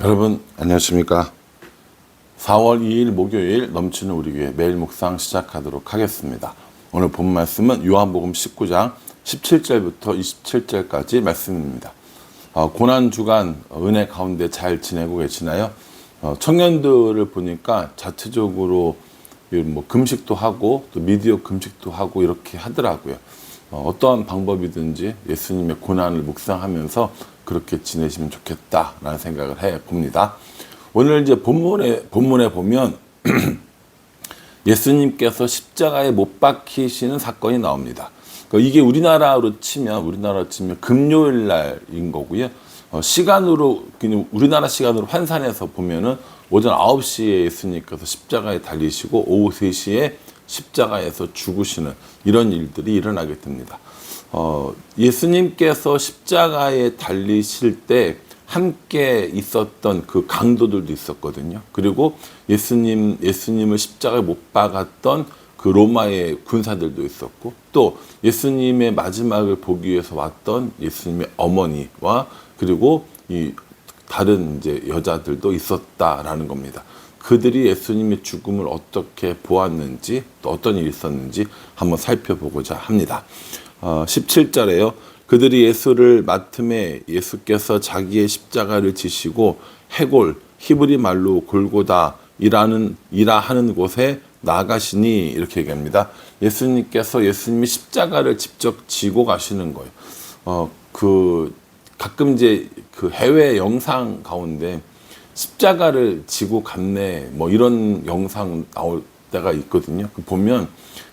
여러분 안녕하십니까. 4월 2일 목요일 넘치는 우리 교회 매일 묵상 시작하도록 하겠습니다. 오늘 본 말씀은 요한복음 19장 17절부터 27절까지 말씀입니다. 고난주간 은혜 가운데 잘 지내고 계시나요? 청년들을 보니까 자체적으로 뭐 금식도 하고 또 미디어 금식도 하고 이렇게 하더라고요. 어떠한 방법이든지 예수님의 고난을 묵상하면서 그렇게 지내시면 좋겠다라는 생각을 해 봅니다. 오늘 이제 본문에 보면 예수님께서 십자가에 못 박히시는 사건이 나옵니다. 그러니까 이게 우리나라로 치면 금요일 날인 거고요. 시간으로 그냥 우리나라 시간으로 환산해서 보면은 오전 9시에 예수님께서 십자가에 달리시고 오후 3시에 십자가에서 죽으시는 이런 일들이 일어나게 됩니다. 예수님께서 십자가에 달리실 때 함께 있었던 그 강도들도 있었거든요. 그리고 예수님을 십자가에 못 박았던 그 로마의 군사들도 있었고, 또 예수님의 마지막을 보기 위해서 왔던 예수님의 어머니와 그리고 이 다른 이제 여자들도 있었다라는 겁니다. 그들이 예수님의 죽음을 어떻게 보았는지 또 어떤 일이 있었는지 한번 살펴보고자 합니다. 17절에요. 그들이 예수를 맡음에 예수께서 자기의 십자가를 지시고 해골, 히브리 말로 골고다이라 하는 곳에 나가시니 이렇게 얘기합니다. 예수님이 십자가를 직접 지고 가시는 거예요. 가끔 이제 그 해외 영상 가운데 십자가를 지고 갔네 뭐 이런 영상 나올 때가 있거든요. 보면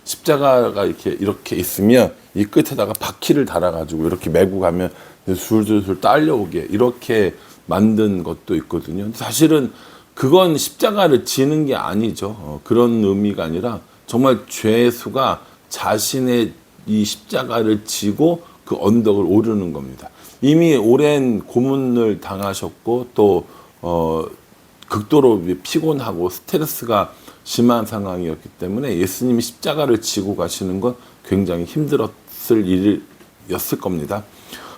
십자가가 이렇게 있으면 이 끝에다가 바퀴를 달아가지고 이렇게 메고 가면 술술술 딸려오게 이렇게 만든 것도 있거든요. 사실은 그건 십자가를 지는 게 아니죠. 그런 의미가 아니라 정말 죄수가 자신의 이 십자가를 지고 그 언덕을 오르는 겁니다. 이미 오랜 고문을 당하셨고 또 극도로 피곤하고 스트레스가 심한 상황이었기 때문에 예수님이 십자가를 지고 가시는 건 굉장히 힘들었을 일이었을 겁니다.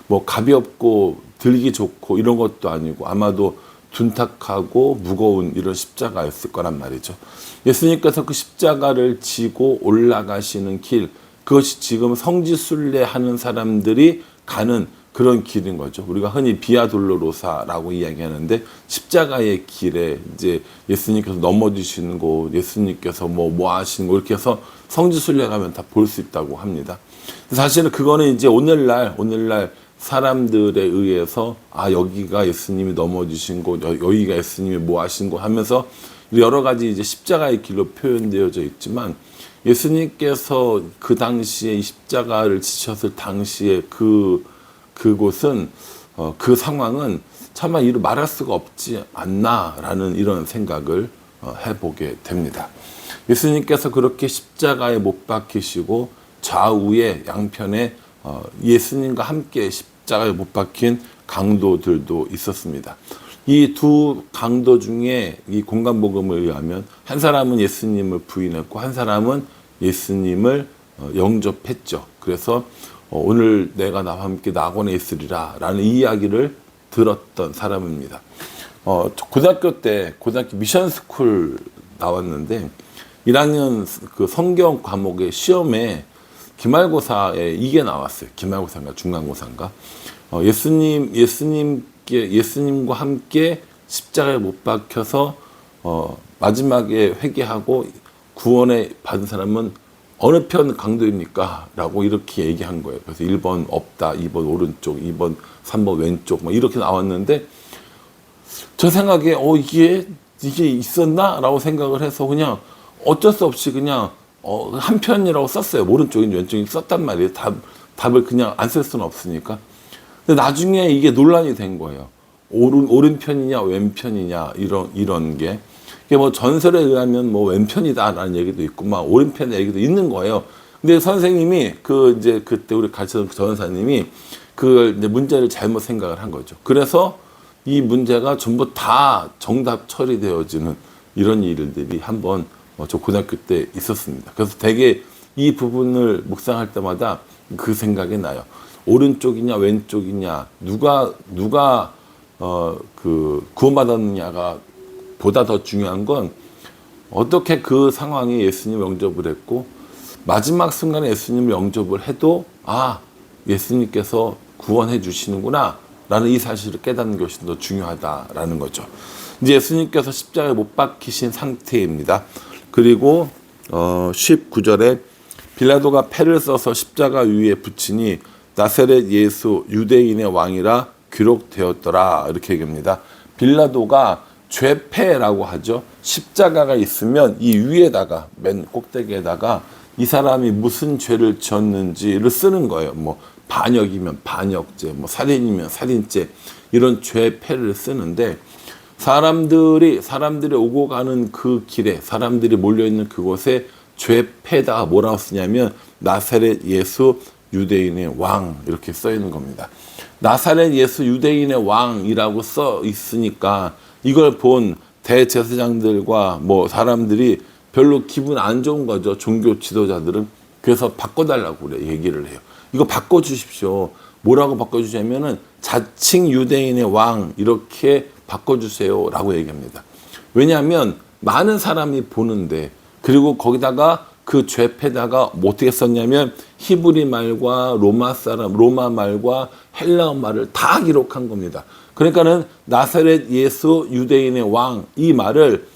뭐 가볍고 들기 좋고 이런 것도 아니고 아마도 둔탁하고 무거운 이런 십자가였을 거란 말이죠. 예수님께서 그 십자가를 지고 올라가시는 길, 그것이 지금 성지순례하는 사람들이 가는 그런 길인 거죠. 우리가 흔히 비아 돌로로사라고 이야기하는데 십자가의 길에 이제 예수님께서 넘어지시는 곳, 예수님께서 뭐 하시는 곳 이렇게 해서 성지순례 가면 다 볼 수 있다고 합니다. 사실은 그거는 이제 오늘날 사람들에 의해서 여기가 예수님이 넘어지신 곳, 여기가 예수님이 뭐 하신 곳 하면서 여러 가지 이제 십자가의 길로 표현되어져 있지만 예수님께서 그 당시에 이 십자가를 지셨을 당시에 그곳은 그 상황은 차마 이루 말할 수가 없지 않나라는 이런 생각을 해보게 됩니다. 예수님께서 그렇게 십자가에 못 박히시고 좌우에 양편에 예수님과 함께 십자가에 못 박힌 강도들도 있었습니다. 이 두 강도 중에 이 공간복음에 의하면 한 사람은 예수님을 부인했고 한 사람은 예수님을 영접했죠. 그래서 오늘 내가 나와 함께 낙원에 있으리라 라는 이야기를 들었던 사람입니다. 고등학교 미션 스쿨 나왔는데 1학년 그 성경 과목의 시험에 기말고사에 이게 나왔어요. 기말고사인가 중간고사인가. 예수님과 함께 십자가에 못 박혀서 마지막에 회개하고 구원에 받은 사람은 어느 편 강도입니까? 라고 이렇게 얘기한 거예요. 그래서 1번 없다, 2번 오른쪽, 2번, 3번 왼쪽 뭐 이렇게 나왔는데 저 생각에 이게 있었나? 라고 생각을 해서 그냥 어쩔 수 없이 그냥 한 편이라고 썼어요. 오른쪽인지 왼쪽인지 썼단 말이에요. 답을 그냥 안 쓸 수는 없으니까. 근데 나중에 이게 논란이 된 거예요. 오른편이냐 왼편이냐 이런 게. 이게 뭐 전설에 의하면 뭐 왼편이다라는 얘기도 있고 막 오른편의 얘기도 있는 거예요. 근데 선생님이 그때 우리 가르치던 전사님이 그 이제 문제를 잘못 생각을 한 거죠. 그래서 이 문제가 전부 다 정답 처리되어지는 이런 일들이 한번 저 고등학교 때 있었습니다. 그래서 되게 이 부분을 묵상할 때마다 그 생각이 나요. 오른쪽이냐 왼쪽이냐 누가 구원받았느냐가 보다 더 중요한 건 어떻게 그 상황에 예수님 영접을 했고 마지막 순간에 예수님을 영접을 해도 예수님께서 구원해 주시는구나 라는 이 사실을 깨닫는 것이 더 중요하다라는 거죠. 이제 예수님께서 십자가에 못 박히신 상태입니다. 그리고 19절에 빌라도가 패를 써서 십자가 위에 붙이니 나사렛 예수 유대인의 왕이라 기록되었더라 이렇게 얘기합니다. 빌라도가 죄패라고 하죠. 십자가가 있으면 이 위에다가 맨 꼭대기에다가 이 사람이 무슨 죄를 지었는지를 쓰는 거예요. 뭐 반역이면 반역죄, 뭐 살인이면 살인죄 이런 죄패를 쓰는데 사람들이 오고 가는 그 길에 사람들이 몰려 있는 그곳에 죄패다 뭐라고 쓰냐면 나사렛 예수 유대인의 왕 이렇게 써 있는 겁니다. 나사렛 예수 유대인의 왕이라고 써 있으니까 이걸 본 대제사장들과 뭐 사람들이 별로 기분 안 좋은 거죠. 종교 지도자들은. 그래서 바꿔달라고 그래 얘기를 해요. 이거 바꿔주십시오. 뭐라고 바꿔주냐면은 자칭 유대인의 왕 이렇게 바꿔주세요 라고 얘기합니다. 왜냐하면 많은 사람이 보는데 그리고 거기다가 그 죄패다가 뭐 어떻게 썼냐면 히브리 말과 로마 말과 헬라어 말을 다 기록한 겁니다. 그러니까는 나사렛 예수 유대인의 왕 이 말을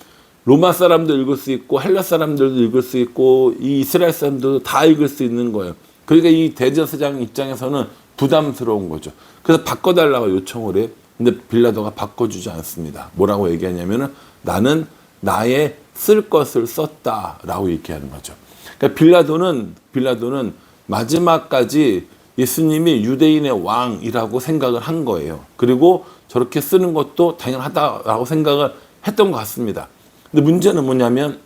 로마 사람도 읽을 수 있고 헬라 사람들도 읽을 수 있고 이 이스라엘 사람들도 다 읽을 수 있는 거예요. 그러니까 이 대제사장 입장에서는 부담스러운 거죠. 그래서 바꿔달라고 요청을 해. 근데 빌라도가 바꿔주지 않습니다. 뭐라고 얘기하냐면은 나는 나의 쓸 것을 썼다라고 얘기하는 거죠. 그러니까 빌라도는 마지막까지 예수님이 유대인의 왕이라고 생각을 한 거예요. 그리고 저렇게 쓰는 것도 당연하다라고 생각을 했던 것 같습니다. 근데 문제는 뭐냐면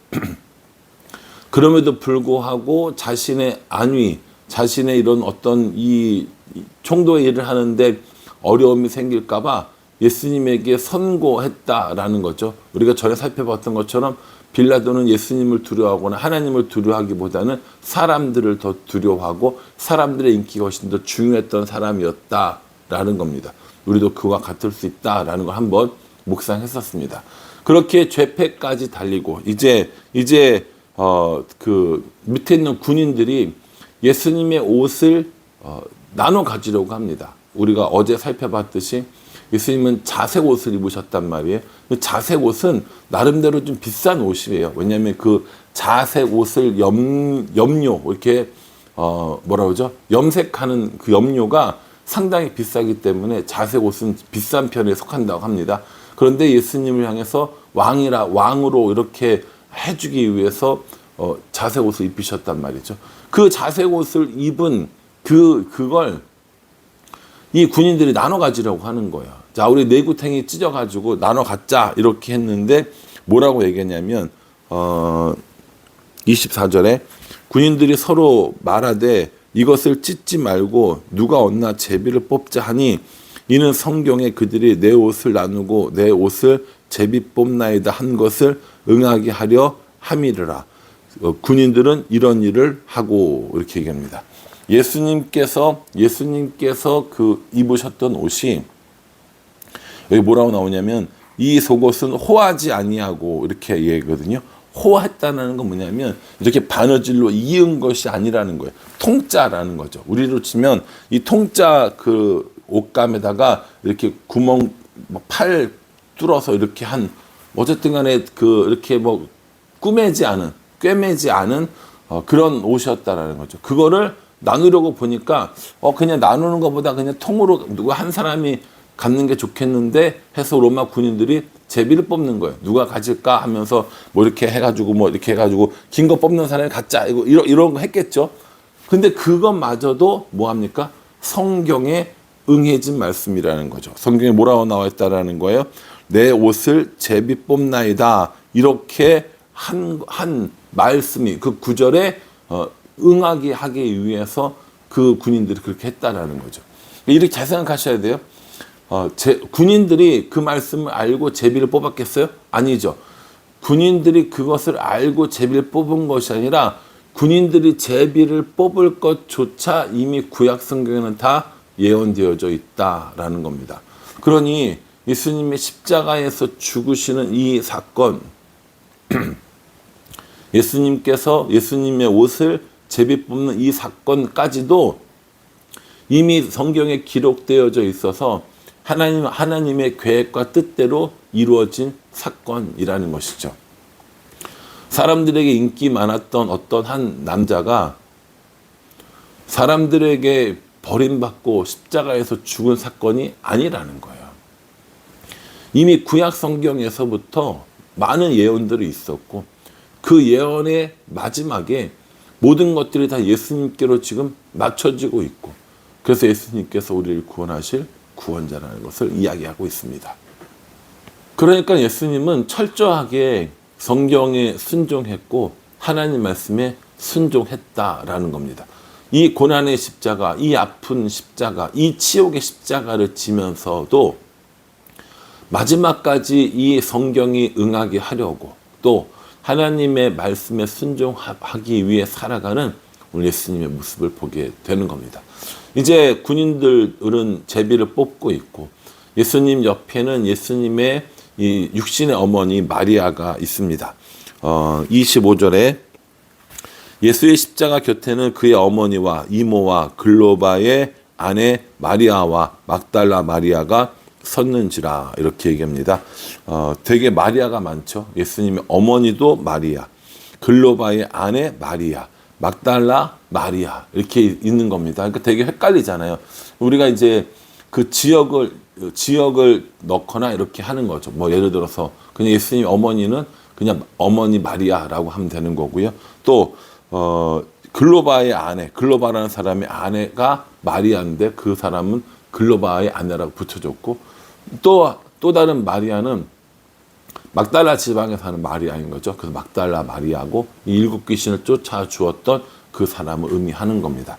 그럼에도 불구하고 자신의 안위, 자신의 이런 어떤 이 총독의 일을 하는데 어려움이 생길까 봐 예수님에게 선고했다라는 거죠. 우리가 전에 살펴봤던 것처럼 빌라도는 예수님을 두려워하거나 하나님을 두려워하기보다는 사람들을 더 두려워하고 사람들의 인기가 훨씬 더 중요했던 사람이었다라는 겁니다. 우리도 그와 같을 수 있다라는 걸 한번 묵상했었습니다. 그렇게 죄패까지 달리고 이제 그 밑에 있는 군인들이 예수님의 옷을 나눠 가지려고 합니다. 우리가 어제 살펴봤듯이 예수님은 자색 옷을 입으셨단 말이에요. 자색 옷은 나름대로 좀 비싼 옷이에요. 왜냐하면 그 자색 옷을 염료 이렇게 뭐라 그러죠? 염색하는 그 염료가 상당히 비싸기 때문에 자색 옷은 비싼 편에 속한다고 합니다. 그런데 예수님을 향해서 왕으로 이렇게 해주기 위해서 자색 옷을 입히셨단 말이죠. 그 자색 옷을 입은 그걸 이 군인들이 나눠 가지려고 하는 거예요. 자, 우리 내구탱이 찢어가지고 나눠 갖자 이렇게 했는데 뭐라고 얘기했냐면 24절에 군인들이 서로 말하되 이것을 찢지 말고 누가 얻나 제비를 뽑자 하니 이는 성경에 그들이 내 옷을 나누고 내 옷을 제비 뽑나이다 한 것을 응하게 하려 함이르라. 군인들은 이런 일을 하고 이렇게 얘기합니다. 예수님께서 그 입으셨던 옷이 여기 뭐라고 나오냐면 이 속옷은 호하지 아니하고 이렇게 얘기하거든요. 호했다는 건 뭐냐면 이렇게 바느질로 이은 것이 아니라는 거예요. 통짜라는 거죠. 우리로 치면 이 통짜 그 옷감에다가 이렇게 구멍 팔 뚫어서 이렇게 한 어쨌든 간에 그 이렇게 뭐 꿰매지 않은 그런 옷이었다라는 거죠. 그거를 나누려고 보니까 그냥 나누는 것보다 그냥 통으로 누가 한 사람이 갖는 게 좋겠는데 해서 로마 군인들이 제비를 뽑는 거예요. 누가 가질까 하면서 뭐 이렇게 해가지고 긴 거 뽑는 사람이 갖자 이런 거 했겠죠. 근데 그것마저도 뭐 합니까? 성경에 응해진 말씀이라는 거죠. 성경에 뭐라고 나와 있다라는 거예요. 내 옷을 제비 뽑나이다 이렇게 한 말씀이 그 구절에 응하게 하기 위해서 그 군인들이 그렇게 했다라는 거죠. 이렇게 잘 생각하셔야 돼요. 군인들이 그 말씀을 알고 제비를 뽑았겠어요? 아니죠. 군인들이 그것을 알고 제비를 뽑은 것이 아니라 군인들이 제비를 뽑을 것조차 이미 구약 성경에는 다 예언되어져 있다라는 겁니다. 그러니 예수님의 십자가에서 죽으시는 이 사건, 예수님께서 예수님의 옷을 제비 뽑는 이 사건까지도 이미 성경에 기록되어져 있어서 하나님의 계획과 뜻대로 이루어진 사건이라는 것이죠. 사람들에게 인기 많았던 어떤 한 남자가 사람들에게 버림받고 십자가에서 죽은 사건이 아니라는 거예요. 이미 구약 성경에서부터 많은 예언들이 있었고 그 예언의 마지막에 모든 것들이 다 예수님께로 지금 맞춰지고 있고 그래서 예수님께서 우리를 구원하실 구원자라는 것을 이야기하고 있습니다. 그러니까 예수님은 철저하게 성경에 순종했고 하나님 말씀에 순종했다라는 겁니다. 이 고난의 십자가, 이 아픈 십자가, 이 치욕의 십자가를 지면서도 마지막까지 이 성경이 응하게 하려고 또 하나님의 말씀에 순종하기 위해 살아가는 우리 예수님의 모습을 보게 되는 겁니다. 이제 군인들은 제비를 뽑고 있고 예수님 옆에는 예수님의 이 육신의 어머니 마리아가 있습니다. 25절에 예수의 십자가 곁에는 그의 어머니와 이모와 글로바의 아내 마리아와 막달라 마리아가 섰는지라 이렇게 얘기합니다. 되게 마리아가 많죠. 예수님의 어머니도 마리아, 글로바의 아내 마리아, 막달라 마리아 이렇게 있는 겁니다. 그러니까 되게 헷갈리잖아요. 우리가 이제 그 지역을 넣거나 이렇게 하는 거죠. 뭐 예를 들어서 그냥 예수님 어머니는 그냥 어머니 마리아라고 하면 되는 거고요. 또 글로바의 아내, 글로바라는 사람의 아내가 마리아인데 그 사람은 글로바의 아내라고 붙여줬고 또 다른 마리아는 막달라 지방에 사는 마리아인 거죠. 그래서 막달라 마리아고 이 7귀신을 쫓아 주었던 그 사람을 의미하는 겁니다.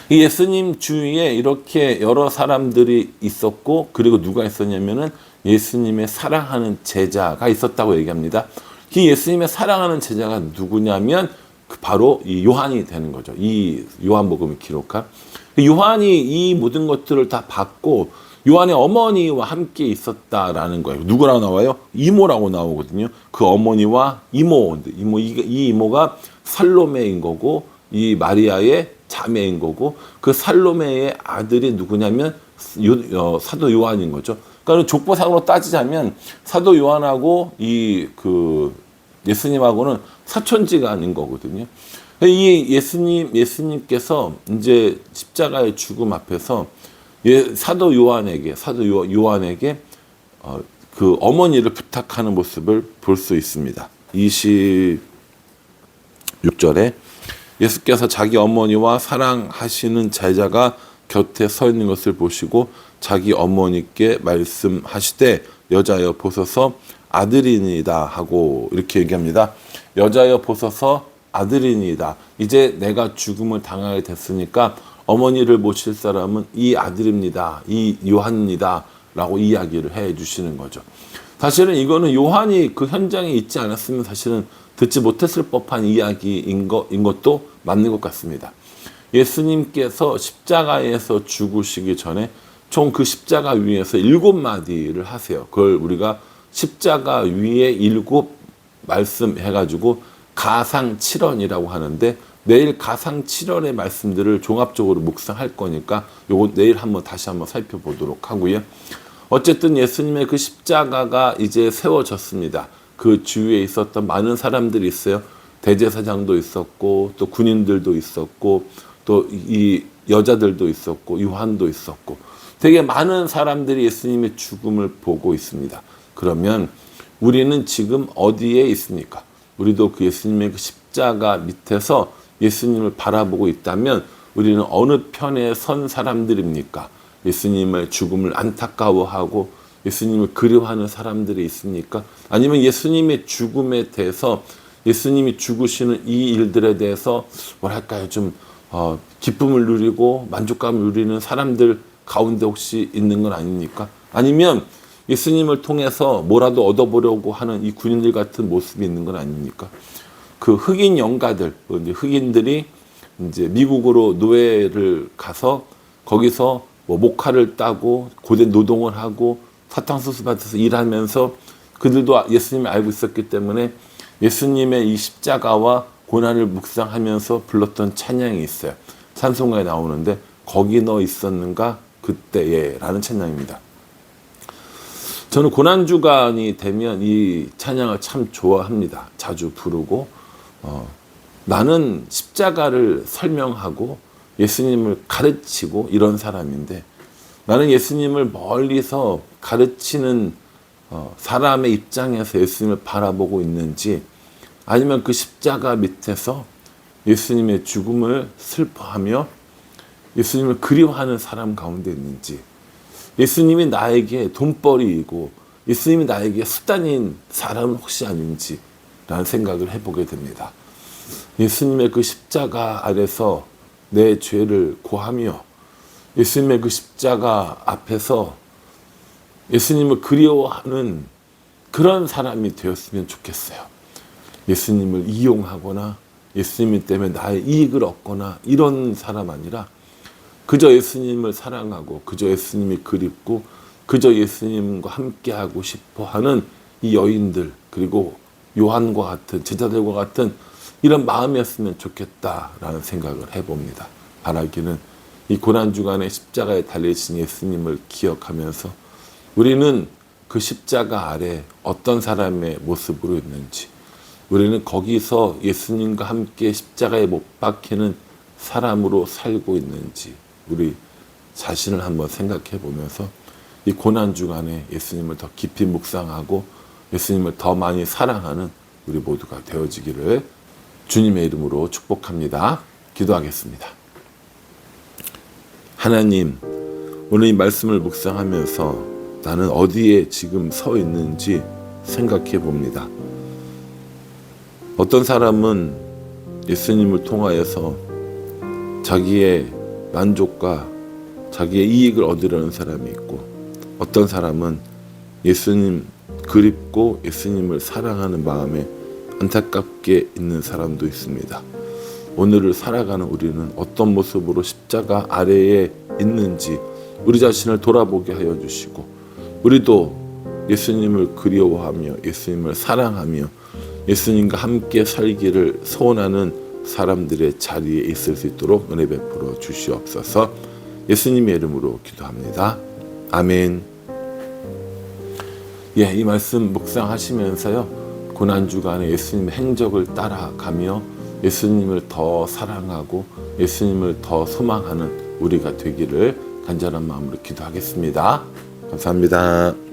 이 예수님 주위에 이렇게 여러 사람들이 있었고 그리고 누가 있었냐면은 예수님의 사랑하는 제자가 있었다고 얘기합니다. 이 예수님의 사랑하는 제자가 누구냐면 바로 이 요한이 되는 거죠. 이 요한복음을 기록한 요한이 이 모든 것들을 다 받고 요한의 어머니와 함께 있었다라는 거예요. 누구라고 나와요? 이모라고 나오거든요. 그 어머니와 이 이모가 살로메인 거고 이 마리아의 자매인 거고 그 살로메의 아들이 누구냐면 사도 요한인 거죠. 그러니까 족보상으로 따지자면 사도 요한하고 예수님하고는 사촌지간인 거거든요. 이 예수님께서 이제 십자가의 죽음 앞에서 사도 요한에게 그 어머니를 부탁하는 모습을 볼 수 있습니다. 26절에 예수께서 자기 어머니와 사랑하시는 제자가 곁에 서 있는 것을 보시고 자기 어머니께 말씀하시되 여자여 보소서 아들이니이다 하고 이렇게 얘기합니다. 여자여 보소서 아들이니이다. 이제 내가 죽음을 당하게 됐으니까 어머니를 모실 사람은 이 아들입니다. 이 요한입니다. 라고 이야기를 해 주시는 거죠. 사실은 이거는 요한이 그 현장에 있지 않았으면 사실은 듣지 못했을 법한 이야기인 것도 맞는 것 같습니다. 예수님께서 십자가에서 죽으시기 전에 총 그 십자가 위에서 7마디를 하세요. 그걸 우리가 십자가 위에 7 말씀해가지고 가상 7언이라고 하는데 내일 가상 7언의 말씀들을 종합적으로 묵상할 거니까 요거 내일 다시 한번 살펴보도록 하고요. 어쨌든 예수님의 그 십자가가 이제 세워졌습니다. 그 주위에 있었던 많은 사람들이 있어요. 대제사장도 있었고 또 군인들도 있었고 또 이 여자들도 있었고 요한도 있었고 되게 많은 사람들이 예수님의 죽음을 보고 있습니다. 그러면 우리는 지금 어디에 있습니까? 우리도 그 예수님의 그 십자가 밑에서 예수님을 바라보고 있다면 우리는 어느 편에 선 사람들입니까? 예수님의 죽음을 안타까워하고 예수님을 그리워하는 사람들이 있습니까? 아니면 예수님의 죽음에 대해서 예수님이 죽으시는 이 일들에 대해서 뭐랄까요 좀 기쁨을 누리고 만족감을 누리는 사람들 가운데 혹시 있는 건 아닙니까? 아니면 예수님을 통해서 뭐라도 얻어보려고 하는 이 군인들 같은 모습이 있는 건 아닙니까? 그 흑인 영가들, 흑인들이 이제 미국으로 노예를 가서 거기서 뭐 목화를 따고 고된 노동을 하고 사탕수수 밭에서 일하면서 그들도 예수님을 알고 있었기 때문에 예수님의 이 십자가와 고난을 묵상하면서 불렀던 찬양이 있어요. 찬송가에 나오는데 거기 너 있었는가 그때에 라는 찬양입니다. 저는 고난주간이 되면 이 찬양을 참 좋아합니다. 자주 부르고 나는 십자가를 설명하고 예수님을 가르치고 이런 사람인데 나는 예수님을 멀리서 가르치는 사람의 입장에서 예수님을 바라보고 있는지 아니면 그 십자가 밑에서 예수님의 죽음을 슬퍼하며 예수님을 그리워하는 사람 가운데 있는지 예수님이 나에게 돈벌이이고 예수님이 나에게 수단인 사람은 혹시 아닌지 라는 생각을 해보게 됩니다. 예수님의 그 십자가 아래서 내 죄를 고하며 예수님의 그 십자가 앞에서 예수님을 그리워하는 그런 사람이 되었으면 좋겠어요. 예수님을 이용하거나 예수님 때문에 나의 이익을 얻거나 이런 사람 아니라 그저 예수님을 사랑하고 그저 예수님이 그립고 그저 예수님과 함께하고 싶어하는 이 여인들 그리고 요한과 같은 제자들과 같은 이런 마음이었으면 좋겠다라는 생각을 해봅니다. 바라기는 이 고난주간에 십자가에 달리신 예수님을 기억하면서 우리는 그 십자가 아래 어떤 사람의 모습으로 있는지 우리는 거기서 예수님과 함께 십자가에 못 박히는 사람으로 살고 있는지 우리 자신을 한번 생각해 보면서 이 고난주간에 예수님을 더 깊이 묵상하고 예수님을 더 많이 사랑하는 우리 모두가 되어지기를 주님의 이름으로 축복합니다. 기도하겠습니다. 하나님, 오늘 이 말씀을 묵상하면서 나는 어디에 지금 서 있는지 생각해 봅니다. 어떤 사람은 예수님을 통하여서 자기의 만족과 자기의 이익을 얻으려는 사람이 있고 어떤 사람은 예수님 그립고 예수님을 사랑하는 마음에 안타깝게 있는 사람도 있습니다. 오늘을 살아가는 우리는 어떤 모습으로 십자가 아래에 있는지 우리 자신을 돌아보게 하여 주시고 우리도 예수님을 그리워하며 예수님을 사랑하며 예수님과 함께 살기를 소원하는 사람들의 자리에 있을 수 있도록 은혜 베풀어 주시옵소서. 예수님의 이름으로 기도합니다. 아멘. 이 말씀 묵상하시면서요 고난주간에 예수님의 행적을 따라가며 예수님을 더 사랑하고 예수님을 더 소망하는 우리가 되기를 간절한 마음으로 기도하겠습니다. 감사합니다.